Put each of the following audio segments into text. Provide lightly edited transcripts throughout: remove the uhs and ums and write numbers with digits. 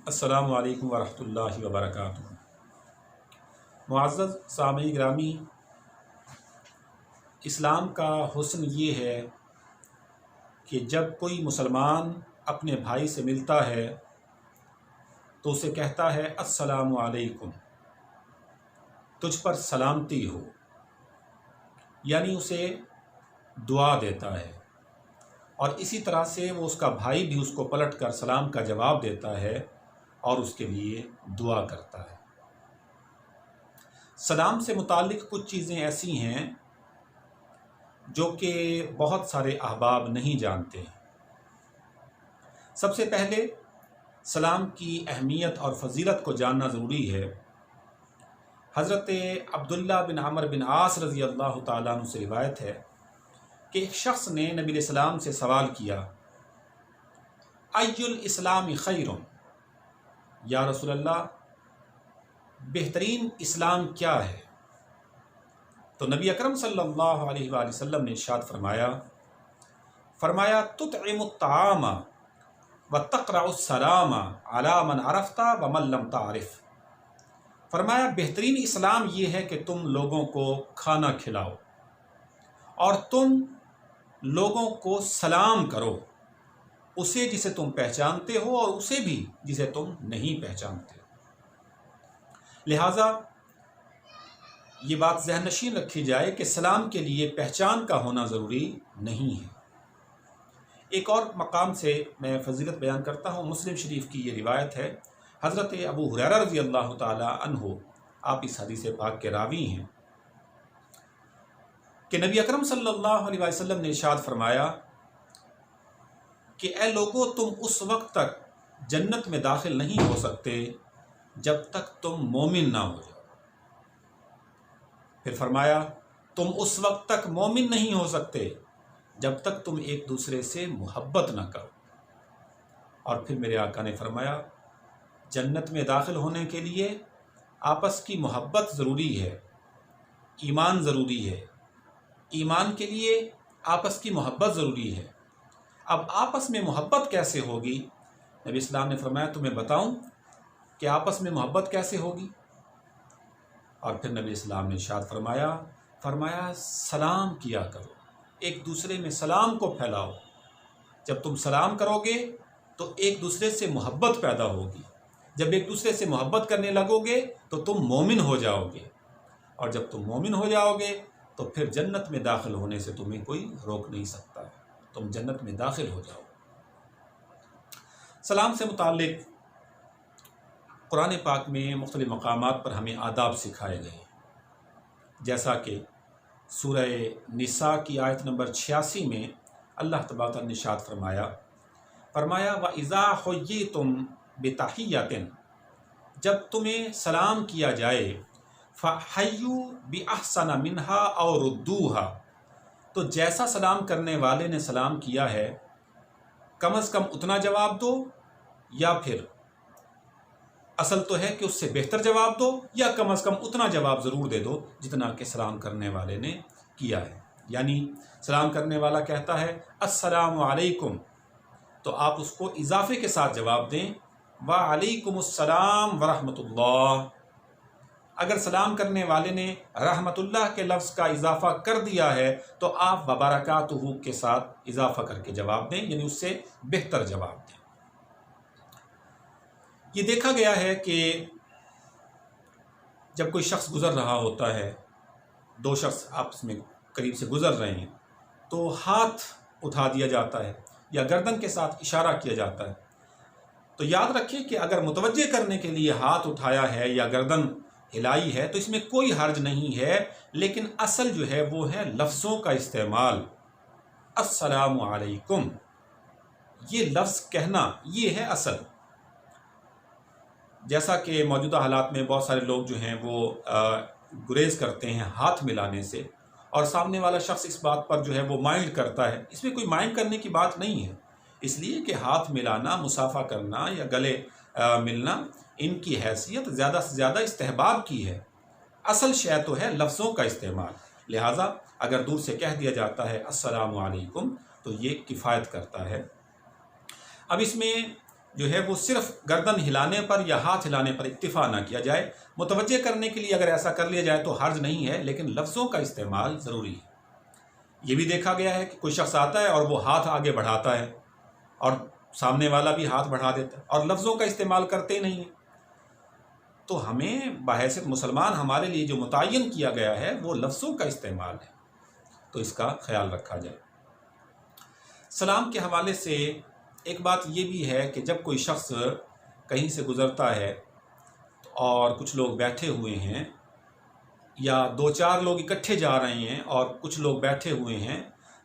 السلام علیکم ورحمۃ اللہ وبرکاتہ۔ معزز سامعین گرامی، اسلام کا حسن یہ ہے کہ جب کوئی مسلمان اپنے بھائی سے ملتا ہے تو اسے کہتا ہے السلام علیکم، تجھ پر سلامتی ہو، یعنی اسے دعا دیتا ہے، اور اسی طرح سے وہ اس کا بھائی بھی اس کو پلٹ کر سلام کا جواب دیتا ہے اور اس کے لیے دعا کرتا ہے۔ سلام سے متعلق کچھ چیزیں ایسی ہیں جو کہ بہت سارے احباب نہیں جانتے ہیں۔ سب سے پہلے سلام کی اہمیت اور فضیلت کو جاننا ضروری ہے۔ حضرت عبداللہ بن عمر بن عاص رضی اللہ تعالیٰ عنہ سے روایت ہے کہ ایک شخص نے نبی علیہ السلام سے سوال کیا، ای الاسلام خیر، یا رسول اللہ بہترین اسلام کیا ہے؟ تو نبی اکرم صلی اللہ علیہ وآلہ وسلم نے ارشاد فرمایا تطعم الطعام وتقرأ السلام علی من عرفت ومن لم تعرف۔ فرمایا بہترین اسلام یہ ہے کہ تم لوگوں کو کھانا کھلاؤ اور تم لوگوں کو سلام کرو، اسے جسے تم پہچانتے ہو اور اسے بھی جسے تم نہیں پہچانتے۔ لہٰذا یہ بات ذہن نشین رکھی جائے کہ سلام کے لیے پہچان کا ہونا ضروری نہیں ہے۔ ایک اور مقام سے میں فضیلت بیان کرتا ہوں۔ مسلم شریف کی یہ روایت ہے، حضرت ابو ہریرہ رضی اللہ تعالی عنہ، آپ اس حدیث پاک کے راوی ہیں، کہ نبی اکرم صلی اللہ علیہ وسلم نے ارشاد فرمایا کہ اے لوگو، تم اس وقت تک جنت میں داخل نہیں ہو سکتے جب تک تم مومن نہ ہو جاؤ۔ پھر فرمایا تم اس وقت تک مومن نہیں ہو سکتے جب تک تم ایک دوسرے سے محبت نہ کرو۔ اور پھر میرے آقا نے فرمایا جنت میں داخل ہونے کے لیے آپس کی محبت ضروری ہے، ایمان ضروری ہے، ایمان کے لیے آپس کی محبت ضروری ہے۔ اب آپس میں محبت کیسے ہوگی؟ نبی اسلام نے فرمایا تمہیں بتاؤں کہ آپس میں محبت کیسے ہوگی؟ اور پھر نبی اسلام نے ارشاد فرمایا سلام کیا کرو، ایک دوسرے میں سلام کو پھیلاؤ۔ جب تم سلام کرو گے تو ایک دوسرے سے محبت پیدا ہوگی، جب ایک دوسرے سے محبت کرنے لگو گے تو تم مومن ہو جاؤ گے، اور جب تم مومن ہو جاؤ گے تو پھر جنت میں داخل ہونے سے تمہیں کوئی روک نہیں سکتا ہے، تم جنت میں داخل ہو جاؤ۔ سلام سے متعلق قرآن پاک میں مختلف مقامات پر ہمیں آداب سکھائے گئے ہیں، جیسا کہ سورہ نساء کی آیت نمبر 86 میں اللہ تبارک نے ارشاد فرمایا وَإِذَا حُيِّيتُم بِتَحِيَّةٍ، جب تمہیں سلام کیا جائے فَحَيُّوا بِأَحْسَنَ مِنْهَا أَوْ رُدُّوهَا، تو جیسا سلام کرنے والے نے سلام کیا ہے کم از کم اتنا جواب دو، یا پھر اصل تو ہے کہ اس سے بہتر جواب دو، یا کم از کم اتنا جواب ضرور دے دو جتنا کہ سلام کرنے والے نے کیا ہے۔ یعنی سلام کرنے والا کہتا ہے السلام علیکم، تو آپ اس کو اضافے کے ساتھ جواب دیں وعلیکم السلام ورحمۃ اللہ۔ اگر سلام کرنے والے نے رحمت اللہ کے لفظ کا اضافہ کر دیا ہے تو آپ وبرکاتہ کے ساتھ اضافہ کر کے جواب دیں، یعنی اس سے بہتر جواب دیں۔ یہ دیکھا گیا ہے کہ جب کوئی شخص گزر رہا ہوتا ہے، دو شخص آپس میں قریب سے گزر رہے ہیں، تو ہاتھ اٹھا دیا جاتا ہے یا گردن کے ساتھ اشارہ کیا جاتا ہے، تو یاد رکھیں کہ اگر متوجہ کرنے کے لیے ہاتھ اٹھایا ہے یا گردن ہلائی ہے تو اس میں کوئی حرج نہیں ہے، لیکن اصل جو ہے وہ ہے لفظوں کا استعمال۔ السلام علیکم یہ لفظ کہنا، یہ ہے اصل۔ جیسا کہ موجودہ حالات میں بہت سارے لوگ جو ہیں وہ گریز کرتے ہیں ہاتھ ملانے سے، اور سامنے والا شخص اس بات پر جو ہے وہ مائنڈ کرتا ہے۔ اس میں کوئی مائنڈ کرنے کی بات نہیں ہے، اس لیے کہ ہاتھ ملانا، مصافحہ کرنا یا گلے ملنا، ان کی حیثیت زیادہ سے زیادہ استحباب کی ہے، اصل شے تو ہے لفظوں کا استعمال۔ لہٰذا اگر دور سے کہہ دیا جاتا ہے السلام علیکم تو یہ کفایت کرتا ہے۔ اب اس میں جو ہے وہ صرف گردن ہلانے پر یا ہاتھ ہلانے پر اکتفا نہ کیا جائے. متوجہ کرنے کے لیے اگر ایسا کر لیا جائے تو حرج نہیں ہے، لیکن لفظوں کا استعمال ضروری ہے. یہ بھی دیکھا گیا ہے کہ کوئی شخص آتا ہے اور وہ ہاتھ آگے بڑھاتا ہے اور سامنے والا بھی ہاتھ بڑھا دیتا ہے اور لفظوں کا استعمال کرتے ہی نہیں ہیں. تو ہمیں بحیثیت مسلمان ہمارے لیے جو متعین کیا گیا ہے وہ لفظوں کا استعمال ہے، تو اس کا خیال رکھا جائے. سلام کے حوالے سے ایک بات یہ بھی ہے کہ جب کوئی شخص کہیں سے گزرتا ہے اور کچھ لوگ بیٹھے ہوئے ہیں یا 2-4 لوگ اکٹھے جا رہے ہیں اور کچھ لوگ بیٹھے ہوئے ہیں،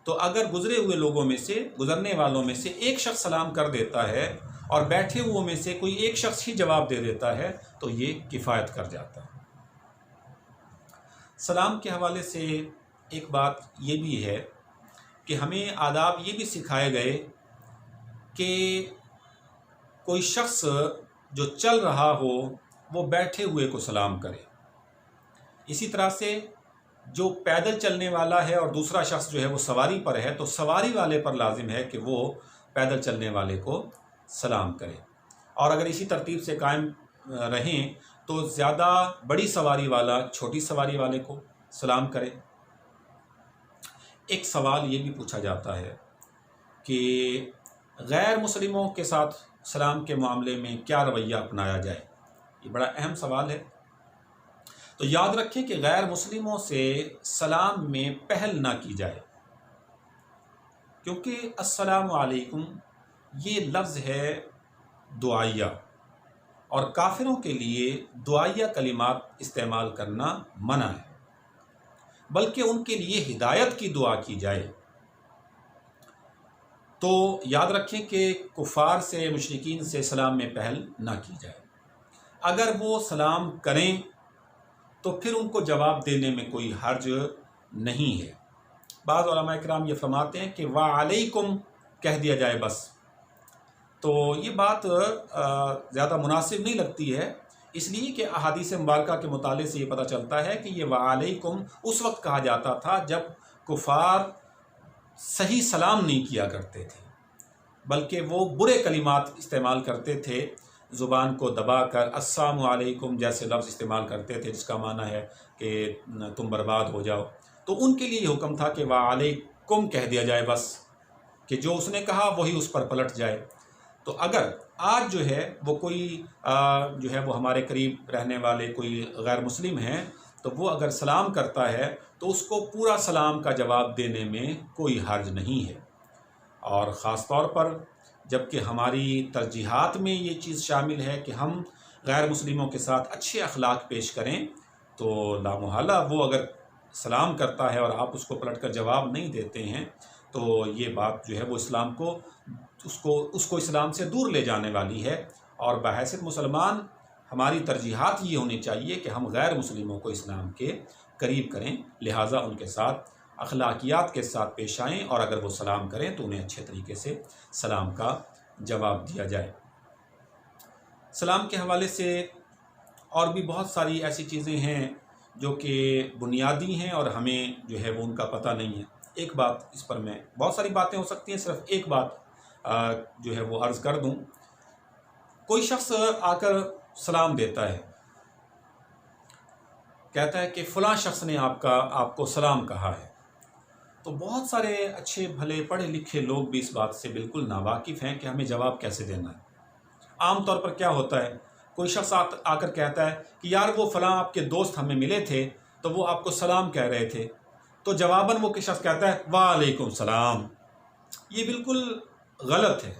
تو اگر گزرے ہوئے لوگوں میں سے، گزرنے والوں میں سے ایک شخص سلام کر دیتا ہے اور بیٹھے ہوئوں میں سے کوئی ایک شخص ہی جواب دے دیتا ہے تو یہ کفایت کر جاتا ہے. سلام کے حوالے سے ایک بات یہ بھی ہے کہ ہمیں آداب یہ بھی سکھائے گئے کہ کوئی شخص جو چل رہا ہو وہ بیٹھے ہوئے کو سلام کرے. اسی طرح سے جو پیدل چلنے والا ہے اور دوسرا شخص جو ہے وہ سواری پر ہے تو سواری والے پر لازم ہے کہ وہ پیدل چلنے والے کو سلام کرے. اور اگر اسی ترتیب سے قائم رہیں تو زیادہ بڑی سواری والا چھوٹی سواری والے کو سلام کرے. ایک سوال یہ بھی پوچھا جاتا ہے کہ غیر مسلموں کے ساتھ سلام کے معاملے میں کیا رویہ اپنایا جائے. یہ بڑا اہم سوال ہے. تو یاد رکھیں کہ غیر مسلموں سے سلام میں پہل نہ کی جائے، کیونکہ السلام علیکم یہ لفظ ہے دعائیہ، اور کافروں کے لیے دعائیہ کلمات استعمال کرنا منع ہے، بلکہ ان کے لیے ہدایت کی دعا کی جائے. تو یاد رکھیں کہ کفار سے، مشرکین سے سلام میں پہل نہ کی جائے. اگر وہ سلام کریں تو پھر ان کو جواب دینے میں کوئی حرج نہیں ہے. بعض علماء کرام یہ فرماتے ہیں کہ وعلیکم کہہ دیا جائے بس. تو یہ بات زیادہ مناسب نہیں لگتی ہے، اس لیے کہ احادیث مبارکہ کے مطالعے سے یہ پتہ چلتا ہے کہ یہ وعلیکم اس وقت کہا جاتا تھا جب کفار صحیح سلام نہیں کیا کرتے تھے، بلکہ وہ برے کلمات استعمال کرتے تھے، زبان کو دبا کر السلام علیکم جیسے لفظ استعمال کرتے تھے جس کا معنی ہے کہ تم برباد ہو جاؤ. تو ان کے لیے یہ حکم تھا کہ وعلیکم کہہ دیا جائے بس، کہ جو اس نے کہا وہی اس پر پلٹ جائے. تو اگر آج جو ہے وہ کوئی جو ہے وہ ہمارے قریب رہنے والے کوئی غیر مسلم ہیں تو وہ اگر سلام کرتا ہے تو اس کو پورا سلام کا جواب دینے میں کوئی حرج نہیں ہے. اور خاص طور پر جب کہ ہماری ترجیحات میں یہ چیز شامل ہے کہ ہم غیر مسلموں کے ساتھ اچھے اخلاق پیش کریں، تو لامحالہ وہ اگر سلام کرتا ہے اور آپ اس کو پلٹ کر جواب نہیں دیتے ہیں تو یہ بات جو ہے وہ اسلام کو اس کو اسلام سے دور لے جانے والی ہے. اور بحیثیت مسلمان ہماری ترجیحات یہ ہونی چاہیے کہ ہم غیر مسلموں کو اسلام کے قریب کریں، لہٰذا ان کے ساتھ اخلاقیات کے ساتھ پیش آئیں، اور اگر وہ سلام کریں تو انہیں اچھے طریقے سے سلام کا جواب دیا جائے. سلام کے حوالے سے اور بھی بہت ساری ایسی چیزیں ہیں جو کہ بنیادی ہیں اور ہمیں جو ہے وہ ان کا پتہ نہیں ہے. ایک بات اس پر میں، بہت ساری باتیں ہو سکتی ہیں، صرف ایک بات جو ہے وہ عرض کر دوں. کوئی شخص آ کر سلام دیتا ہے، کہتا ہے کہ فلاں شخص نے آپ کو سلام کہا ہے. تو بہت سارے اچھے بھلے پڑھے لکھے لوگ بھی اس بات سے بالکل ناواقف ہیں کہ ہمیں جواب کیسے دینا ہے. عام طور پر کیا ہوتا ہے، کوئی شخص آ کر کہتا ہے کہ یار وہ فلاں آپ کے دوست ہمیں ملے تھے تو وہ آپ کو سلام کہہ رہے تھے، تو جواباً وہ شخص کہتا ہے وعلیکم السلام. یہ بالکل غلط ہے.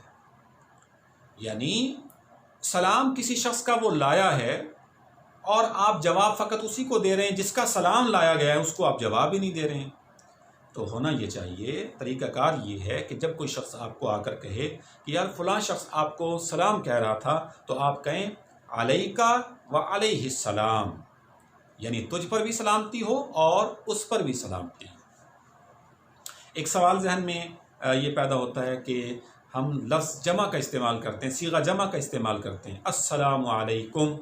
یعنی سلام کسی شخص کا وہ لایا ہے اور آپ جواب فقط اسی کو دے رہے ہیں جس کا سلام لایا گیا ہے، اس کو آپ جواب ہی نہیں دے رہے ہیں. تو ہونا یہ چاہیے، طریقہ کار یہ ہے کہ جب کوئی شخص آپ کو آ کر کہے کہ یار فلاں شخص آپ کو سلام کہہ رہا تھا، تو آپ کہیں علیکہ و علیہ السلام، یعنی تجھ پر بھی سلامتی ہو اور اس پر بھی سلامتی ہو. ایک سوال ذہن میں یہ پیدا ہوتا ہے کہ ہم لفظ جمع کا استعمال کرتے ہیں، صیغہ جمع کا استعمال کرتے ہیں، السلام علیکم.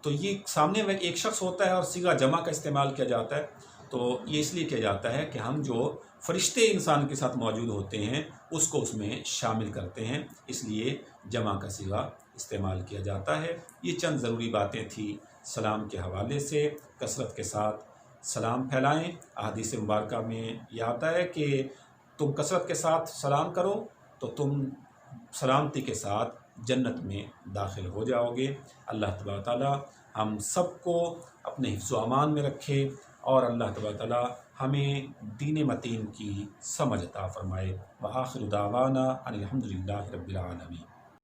تو یہ سامنے میں ایک شخص ہوتا ہے اور صیغہ جمع کا استعمال کیا جاتا ہے. تو یہ اس لیے کیا جاتا ہے کہ ہم جو فرشتے انسان کے ساتھ موجود ہوتے ہیں اس کو اس میں شامل کرتے ہیں، اس لیے جمع کا صیغہ استعمال کیا جاتا ہے۔ یہ چند ضروری باتیں تھیں سلام کے حوالے سے۔ کثرت کے ساتھ سلام پھیلائیں۔ احادیث مبارکہ میں یہ آتا ہے کہ تم کثرت کے ساتھ سلام کرو تو تم سلامتی کے ساتھ جنت میں داخل ہو جاؤ گے۔ اللہ تبارک تعالیٰ ہم سب کو اپنے حفظ و امان میں رکھے، اور اللہ تبارک تعالیٰ ہمیں دین متین کی سمجھ عطا فرمائے۔ وآخر دعوانا ان الحمد للہ رب العالمین۔